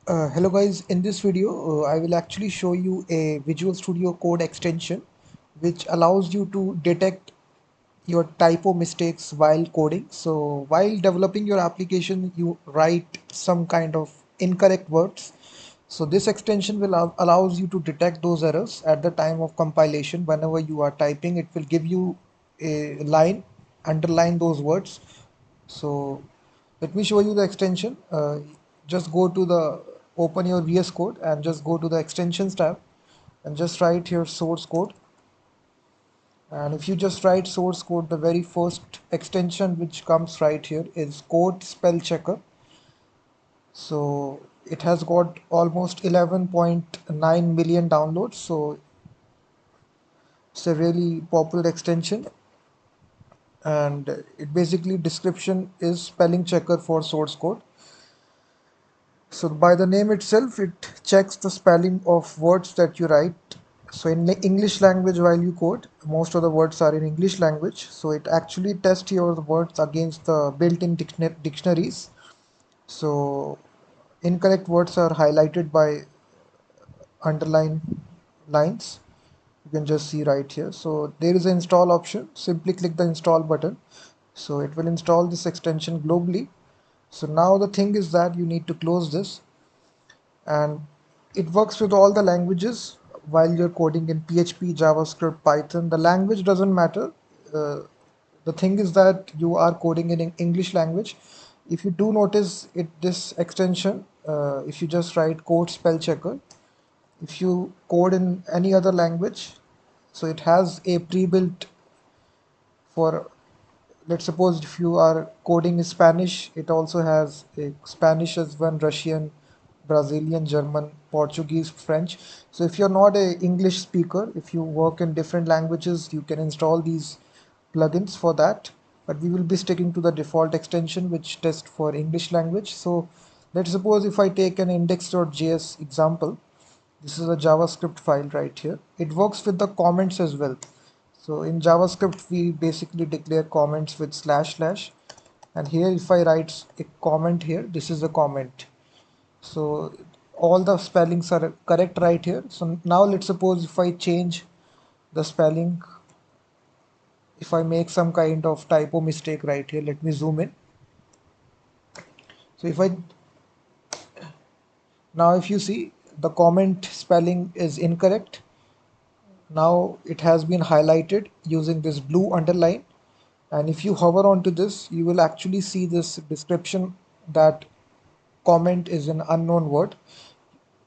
Hello guys, in this video I will actually show you a Visual Studio Code extension which allows you to detect your typo mistakes while coding. So while developing your application you write some kind of incorrect words. So this extension will allows you to detect those errors at the time of compilation. Whenever you are typing, it will give you a line, underline those words. So let me show you the extension. Just go to the open your VS Code and just go to the extensions tab and just write here source code. And if you just write source code, the very first extension which comes right here is code spell checker. So it has got almost 11.9 million downloads. So it's a really popular extension, and it basically description is spelling checker for source code. So by the name itself, it checks the spelling of words that you write. So in English language, while you code, most of the words are in English language. So it actually tests your words against the built-in dictionaries. So incorrect words are highlighted by underline lines. You can just see right here. So there is an install option. Simply click the install button. So it will install this extension globally. So now the thing is that you need to close this, and it works with all the languages while you're coding in PHP, JavaScript, Python. The language doesn't matter. Uh, the thing is that you are coding in English language. If you do notice it, this extension, if you just write code spell checker, if you code in any other language, so it has a pre-built for, let's suppose if you are coding in Spanish, it also has a Spanish as one, Russian, Brazilian, German, Portuguese, French. So if you're not a English speaker, if you work in different languages, you can install these plugins for that. But we will be sticking to the default extension which tests for English language. So let's suppose if I take an index.js example, this is a JavaScript file right here. It works with the comments as well. So in JavaScript, we basically declare comments with slash slash. And here, if I write a comment here, this is a comment. So all the spellings are correct right here. So now let's suppose if I change the spelling, if I make some kind of typo mistake right here, let me zoom in. So if I, now if you see the comment spelling is incorrect, now it has been highlighted using this blue underline. And if you hover onto this, you will actually see this description that comment is an unknown word.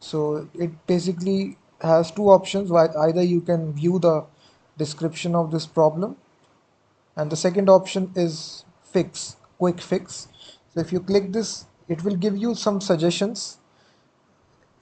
So it basically has two options. Either you can view the description of this problem, and the second option is fix, quick fix. So if you click this, it will give you some suggestions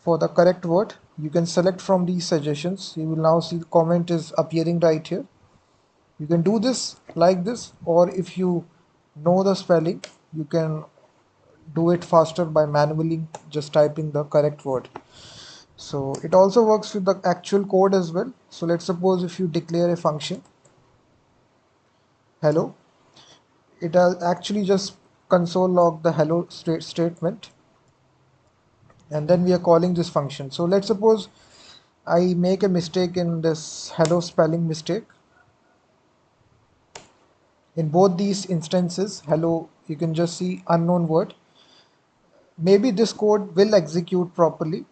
for the correct word. You can select from these suggestions. You will now see the comment is appearing right here. You can do this like this, or if you know the spelling, you can do it faster by manually just typing the correct word. So it also works with the actual code as well. So let's suppose if you declare a function hello, it'll actually just console log the hello statement, and then we are calling this function. So let's suppose I make a mistake in this hello spelling mistake. In both these instances, hello, you can just see unknown word. Maybe this code will execute properly.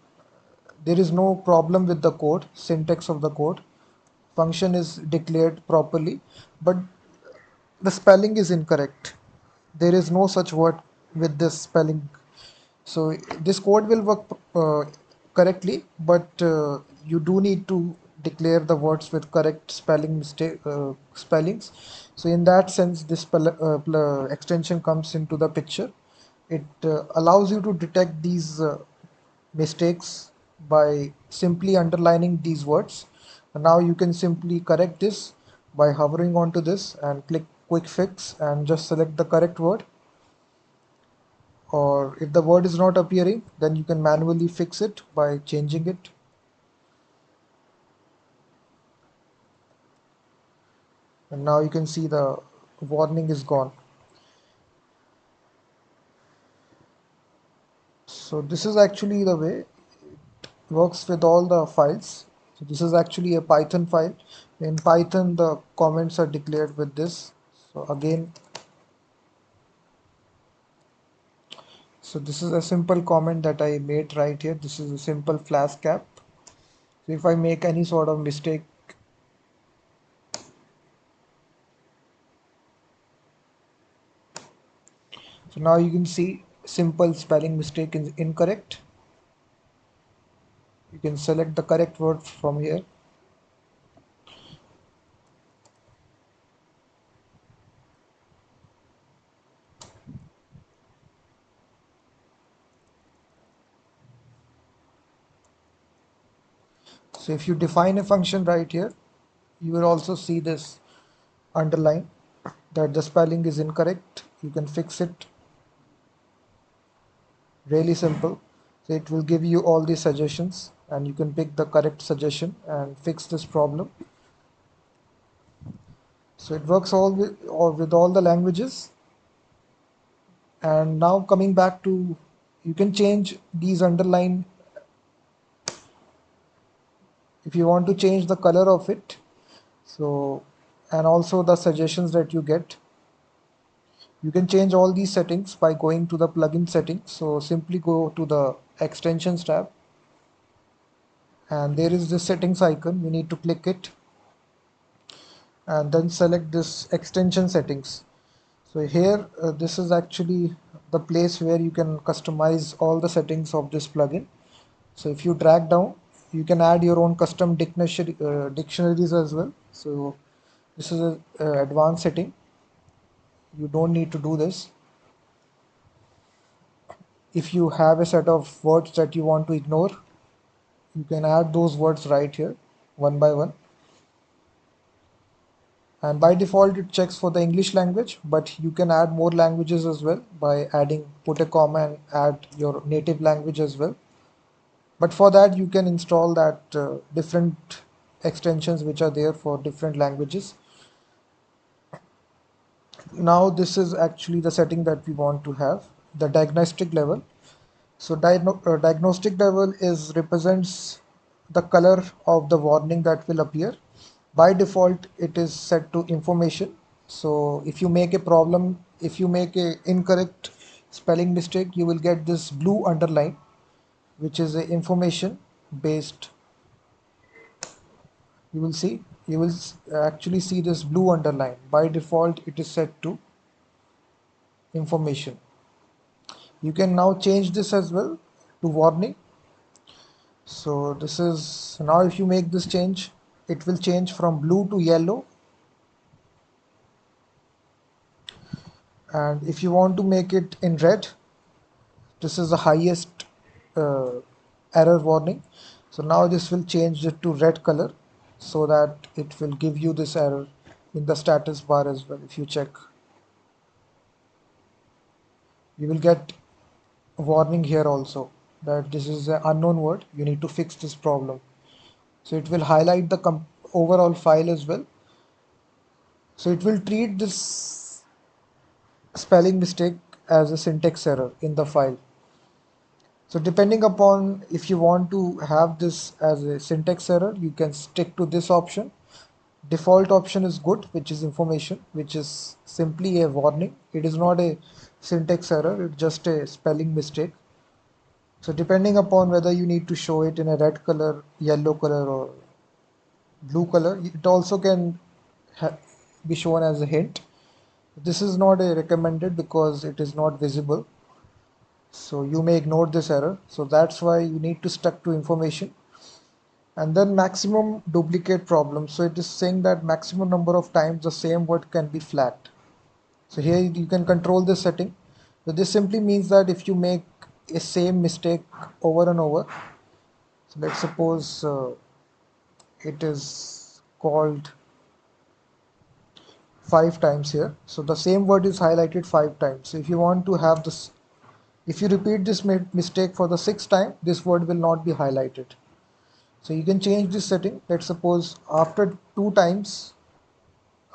There is no problem with the code, syntax of the code. Function is declared properly, but the spelling is incorrect. There is no such word with this spelling. So this code will work correctly, but you do need to declare the words with correct spellings. So in that sense, this extension comes into the picture. It allows you to detect these mistakes by simply underlining these words. And now you can simply correct this by hovering onto this and click quick fix and just select the correct word. Or if the word is not appearing, then you can manually fix it by changing it. And now you can see the warning is gone. So this is actually the way it works with all the files. So this is actually a Python file. In Python, the comments are declared with this. So again, so this is a simple comment that I made right here. This is a simple flash cap. So if I make any sort of mistake, so now you can see simple spelling mistake is incorrect. You can select the correct word from here. So if you define a function right here, you will also see this underline that the spelling is incorrect. You can fix it, really simple. So it will give you all these suggestions and you can pick the correct suggestion and fix this problem. So it works with all the languages. And now coming back to, you can change these underline if you want to change the color of it. So, and also the suggestions that you get. You can change all these settings by going to the plugin settings. So simply go to the extensions tab and there is this settings icon. You need to click it and then select this extension settings. So here, this is actually the place where you can customize all the settings of this plugin. So if you drag down, you can add your own custom dictionaries as well. So this is a advanced setting. You don't need to do this. If you have a set of words that you want to ignore, you can add those words right here, one by one. And by default, it checks for the English language, but you can add more languages as well by adding, put a comma and add your native language as well. But for that, you can install that different extensions which are there for different languages. Now this is actually the setting that we want to have, the diagnostic level. So diagnostic level is represents the color of the warning that will appear. By default, it is set to information. So if you make a problem, if you make a incorrect spelling mistake, you will get this blue underline, which is a information based. You will see, you will actually see this blue underline. By default, it is set to information. You can now change this as well to warning. So this is now, if you make this change, it will change from blue to yellow. And if you want to make it in red, this is the highest uh, error warning. So now this will change it to red color so that it will give you this error in the status bar as well. If you check, you will get a warning here also that this is an unknown word. You need to fix this problem. So it will highlight the overall file as well. So it will treat this spelling mistake as a syntax error in the file. So depending upon if you want to have this as a syntax error, you can stick to this option. Default option is good, which is information, which is simply a warning. It is not a syntax error, it's just a spelling mistake. So depending upon whether you need to show it in a red color, yellow color or blue color, it also can be shown as a hint. This is not a recommended because it is not visible. So you may ignore this error. So that's why you need to stick to information. And then maximum duplicate problem. So it is saying that maximum number of times the same word can be flagged. So here you can control this setting. So this simply means that if you make a same mistake over and over, so let's suppose it is called 5 times here. So the same word is highlighted 5 times. So if you want to have this, if you repeat this mistake for the 6th time, this word will not be highlighted. So you can change this setting. Let's suppose after 2 times,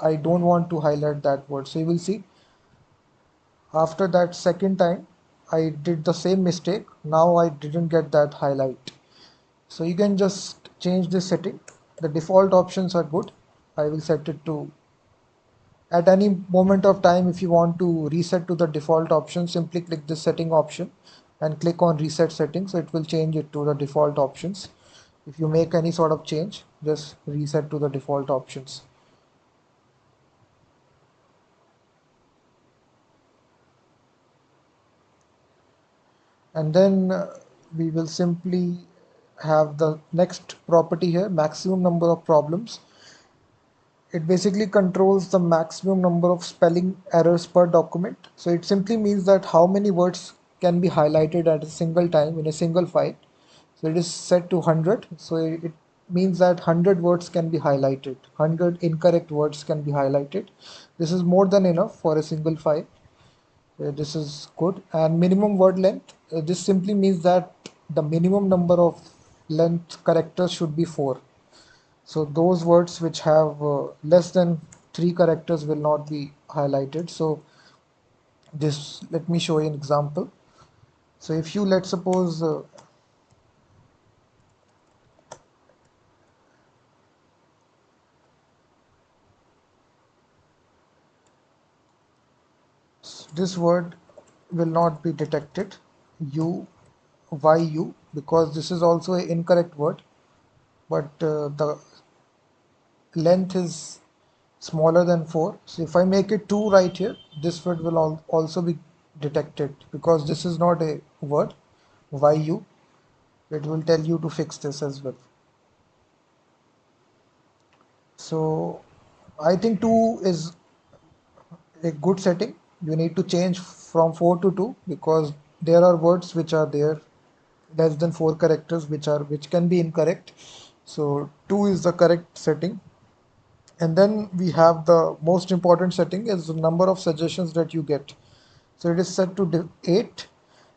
I don't want to highlight that word. So you will see after that 2nd time, I did the same mistake. Now I didn't get that highlight. So you can just change this setting. The default options are good. I will set it to at any moment of time. If you want to reset to the default option, simply click the setting option and click on reset settings. So it will change it to the default options. If you make any sort of change, just reset to the default options. And then we will simply have the next property here, maximum number of problems. It basically controls the maximum number of spelling errors per document. So it simply means that how many words can be highlighted at a single time in a single file. So it is set to 100. So it means that 100 words can be highlighted. 100 incorrect words can be highlighted. This is more than enough for a single file. This is good. And minimum word length. This simply means that the minimum number of length characters should be 4. So those words which have less than 3 characters will not be highlighted. So this, let me show you an example. So if you, let's suppose this word will not be detected, u, yu, because this is also an incorrect word, but the length is smaller than 4. So if I make it 2 right here, this word will also be detected because this is not a word, yu. It will tell you to fix this as well. So I think 2 is a good setting. You need to change from 4 to 2 because there are words which are there less than 4 characters which can be incorrect. So 2 is the correct setting. And then we have the most important setting is the number of suggestions that you get. So it is set to 8.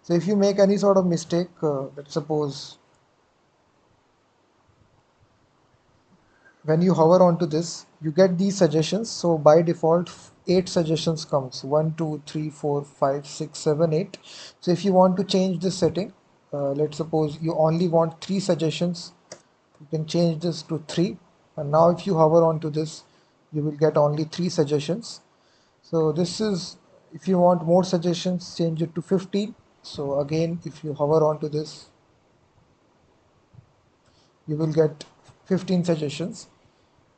So if you make any sort of mistake, let's suppose when you hover onto this, you get these suggestions. So by default, 8 suggestions comes, 1, 2, 3, 4, 5, 6, 7, 8. So if you want to change this setting, let's suppose you only want 3 suggestions, you can change this to 3. And now if you hover onto this, you will get only 3 suggestions. So this is, if you want more suggestions, change it to 15. So again, if you hover onto this, you will get 15 suggestions.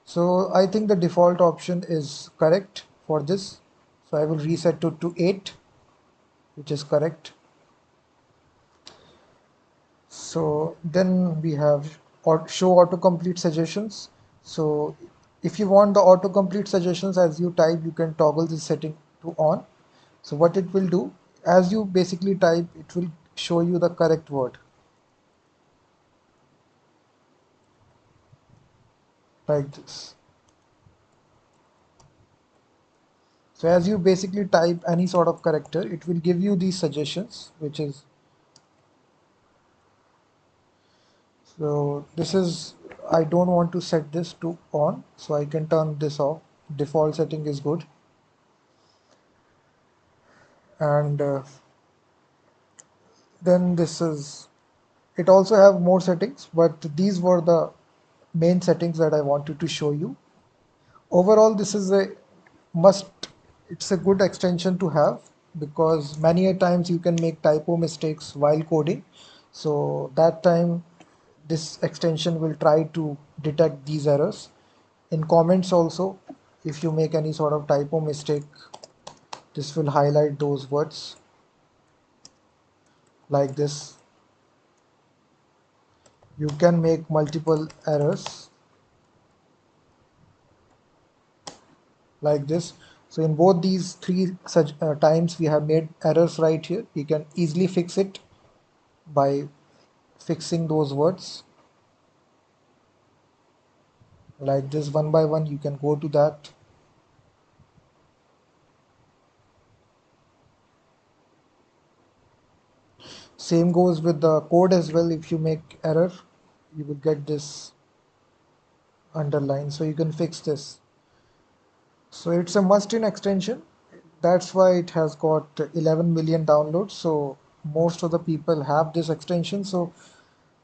So I think the default option is correct for this. So I will reset to 8, which is correct. So then we have show autocomplete suggestions. So if you want the autocomplete suggestions as you type, you can toggle this setting to on. So what it will do, as you basically type, it will show you the correct word like this. So as you basically type any sort of character, it will give you these suggestions, which is, so this is, I don't want to set this to on, so I can turn this off. Default setting is good. And then this is, it also have more settings, but these were the main settings that I wanted to show you. Overall, this is a must, it's a good extension to have because many a times you can make typo mistakes while coding. So that time this extension will try to detect these errors. In comments also, if you make any sort of typo mistake, this will highlight those words like this. You can make multiple errors like this. So in both these three such times we have made errors right here. You can easily fix it by fixing those words like this. One by one you can go to that. Same goes with the code as well. If you make error, you will get this underline, so you can fix this. So it's a must in extension. That's why it has got 11 million downloads. So most of the people have this extension. So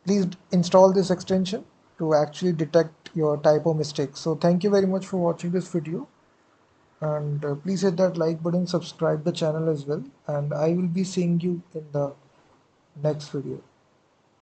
please install this extension to actually detect your typo mistakes. So thank you very much for watching this video, and please hit that like button, subscribe the channel as well, and I will be seeing you in the next video.